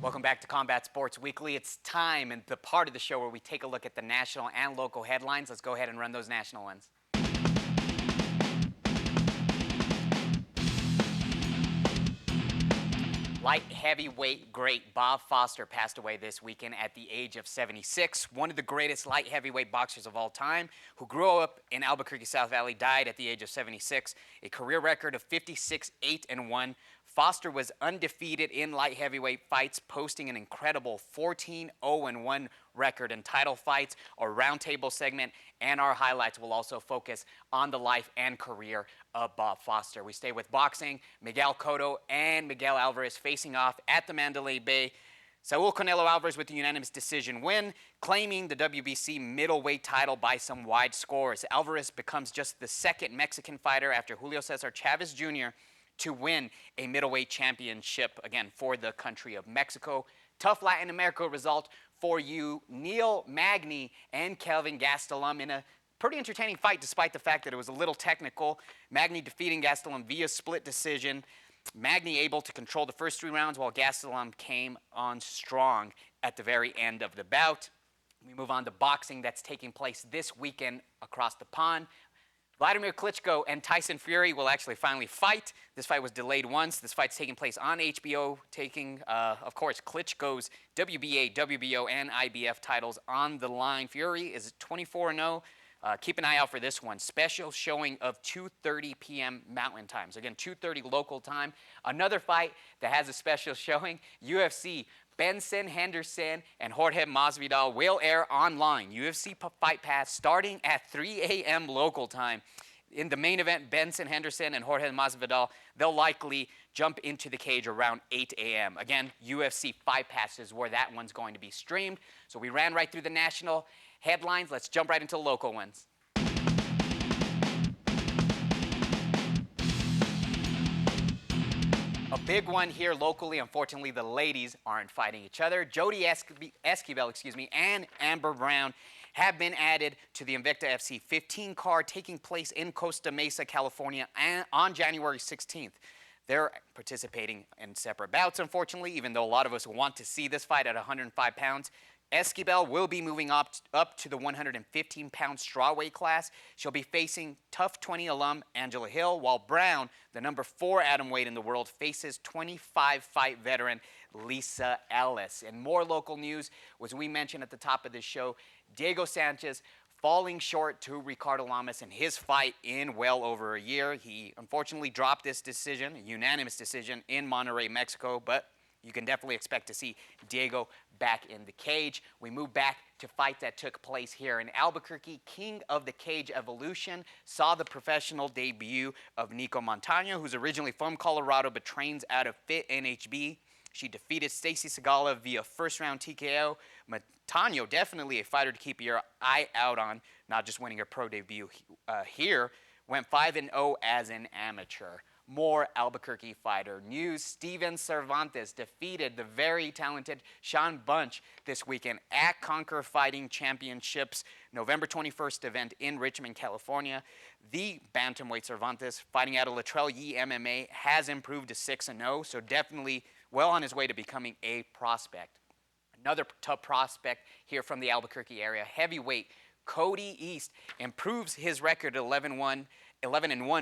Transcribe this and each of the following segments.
Welcome back to Combat Sports Weekly. It's time and the part of the show where we take a look at the national and local headlines. Let's go ahead and run those national ones. Light heavyweight great Bob Foster passed away this weekend at the age of 76. One of the greatest light heavyweight boxers of all time, who grew up in Albuquerque, South Valley, died at the age of 76. A career record of 56-8-1. Foster was undefeated in light heavyweight fights, posting an incredible 14-0-1 record in title fights. Our roundtable segment and our highlights will also focus on the life and career of Bob Foster. We stay with boxing. Miguel Cotto and Miguel Alvarez facing off at the Mandalay Bay. Saul Canelo Alvarez with a unanimous decision win, claiming the WBC middleweight title by some wide scores. Alvarez becomes just the second Mexican fighter after Julio Cesar Chavez Jr. to win a middleweight championship, again, for the country of Mexico. Tough Latin America result for you, Neil Magny and Kelvin Gastelum in a pretty entertaining fight, despite the fact that it was a little technical. Magny defeating Gastelum via split decision. Magny able to control the first 3 rounds, while Gastelum came on strong at the very end of the bout. We move on to boxing that's taking place this weekend across the pond. Wladimir Klitschko and Tyson Fury will actually finally fight. This fight was delayed once. This fight's taking place on HBO, taking, of course, Klitschko's WBA, WBO, and IBF titles on the line. Fury is 24-0. Keep an eye out for this one. Special showing of 2:30 p.m. Mountain Time. So again, 2:30 local time. Another fight that has a special showing, UFC. Benson Henderson and Jorge Masvidal will air online. UFC Fight Pass starting at 3 a.m. local time. In the main event, Benson Henderson and Jorge Masvidal, they'll likely jump into the cage around 8 a.m. Again, UFC Fight Pass is where that one's going to be streamed. So we ran right through the national headlines. Let's jump right into the local ones. A big one here locally. Unfortunately, the ladies aren't fighting each other. Jodie Esquibel, and Amber Brown have been added to the Invicta FC 15 card taking place in Costa Mesa, California on January 16th. They're participating in separate bouts, unfortunately, even though a lot of us want to see this fight at 105 pounds. Esquibel will be moving up to the 115-pound strawweight class. She'll be facing Tough 20 alum Angela Hill, while Brown, the number 4 atom weight in the world, faces 25-fight veteran Lisa Ellis. And more local news was we mentioned at the top of this show, Diego Sanchez falling short to Ricardo Lamas in his fight in well over a year. He unfortunately dropped this decision, a unanimous decision, in Monterrey, Mexico, but you can definitely expect to see Diego back in the cage. We move back to fights that took place here in Albuquerque. King of the Cage Evolution saw the professional debut of Nico Montano, who's originally from Colorado but trains out of Fit NHB. She defeated Stacy Segala via first-round TKO. Montano, definitely a fighter to keep your eye out on, not just winning her pro debut here. Went 5-0 as an amateur. More Albuquerque fighter news. Steven Cervantes defeated the very talented Sean Bunch this weekend at Conquer Fighting Championships, November 21st event in Richmond, California. The bantamweight Cervantes, fighting out of Latrell Yee MMA, has improved to 6-0, so definitely well on his way to becoming a prospect. Another tough prospect here from the Albuquerque area, heavyweight Cody East, improves his record 11-1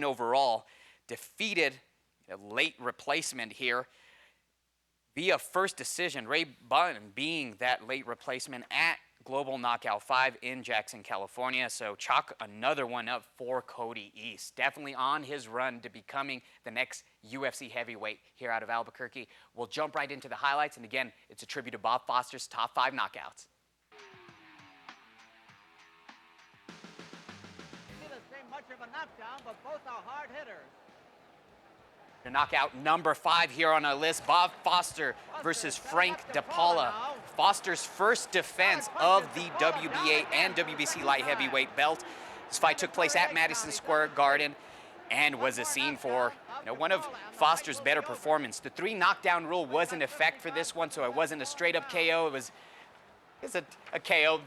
overall. Defeated a late replacement here via first decision. Ray Button being that late replacement at Global Knockout 5 in Jackson, Chalk another one up for Cody East. Definitely on his run to becoming the next UFC heavyweight here out of Albuquerque. We'll jump right into the highlights. And again, it's a tribute to Bob Foster's top 5 knockouts. Much of a knockdown, but both are hard hitters. The knockout number 5 here on our list, Bob Foster versus Frank DePaula. Foster's first defense of the WBA and WBC light heavyweight belt. This fight took place at Madison Square Garden and was a scene for one of Foster's better performance. The 3 knockdown rule was in effect for this one, so it wasn't a straight up KO. It was a KO,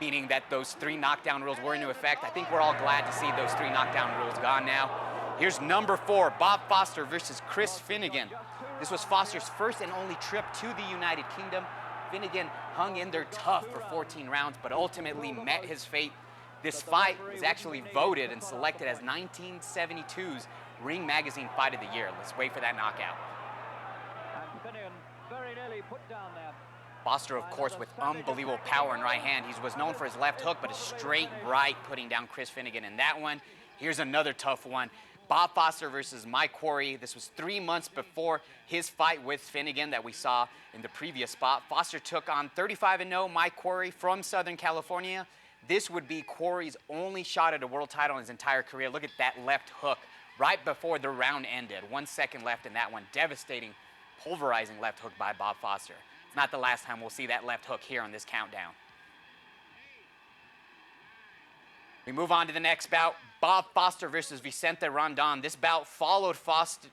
meaning that those 3 knockdown rules were into effect. I think we're all glad to see those 3 knockdown rules gone now. Here's number 4, Bob Foster versus Chris Finnegan. This was Foster's first and only trip to the United Kingdom. Finnegan hung in there tough for 14 rounds, but ultimately met his fate. This fight was actually voted and selected as 1972's Ring Magazine Fight of the Year. Let's wait for that knockout. And Finnegan very nearly put down there. Foster, of course, with unbelievable power in right hand. He was known for his left hook, but a straight right putting down Chris Finnegan in that one. Here's another tough one. Bob Foster versus Mike Quarry. This was 3 months before his fight with Finnegan that we saw in the previous spot. Foster took on 35-0 Mike Quarry from Southern California. This would be Quarry's only shot at a world title in his entire career. Look at that left hook right before the round ended. 1 second left in that one. Devastating, pulverizing left hook by Bob Foster. It's not the last time we'll see that left hook here on this countdown. We move on to the next bout, Bob Foster versus Vicente Rondon. This bout allowed Foster,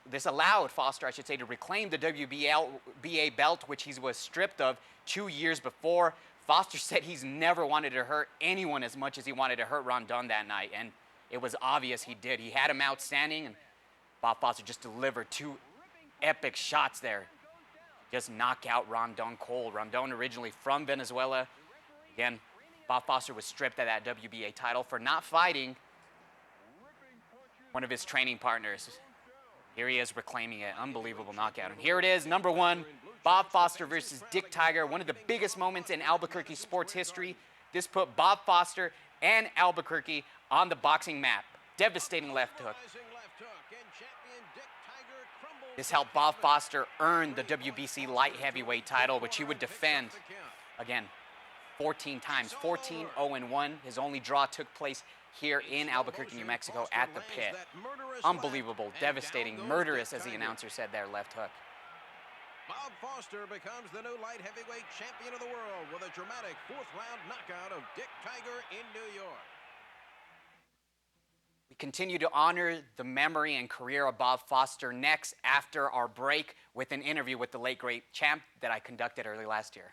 to reclaim the WBA belt, which he was stripped of 2 years before. Foster said he's never wanted to hurt anyone as much as he wanted to hurt Rondon that night, and it was obvious he did. He had him outstanding, and Bob Foster just delivered 2 epic shots there. Just knock out Rondon cold. Rondon originally from Venezuela. Again, Bob Foster was stripped of that WBA title for not fighting one of his training partners. Here he is reclaiming it. Unbelievable knockout. And here it is, number 1, Bob Foster versus Dick Tiger, one of the biggest moments in Albuquerque sports history. This put Bob Foster and Albuquerque on the boxing map. Devastating left hook. This helped Bob Foster earn the WBC light heavyweight title, which he would defend, again, 14 times, 14-0-1. His only draw took place here in Albuquerque, New Mexico at the pit. Unbelievable, devastating, murderous, as the announcer said there, left hook. Bob Foster becomes the new light heavyweight champion of the world with a dramatic 4th-round knockout of Dick Tiger in New York. We continue to honor the memory and career of Bob Foster next after our break with an interview with the late, great champ that I conducted early last year.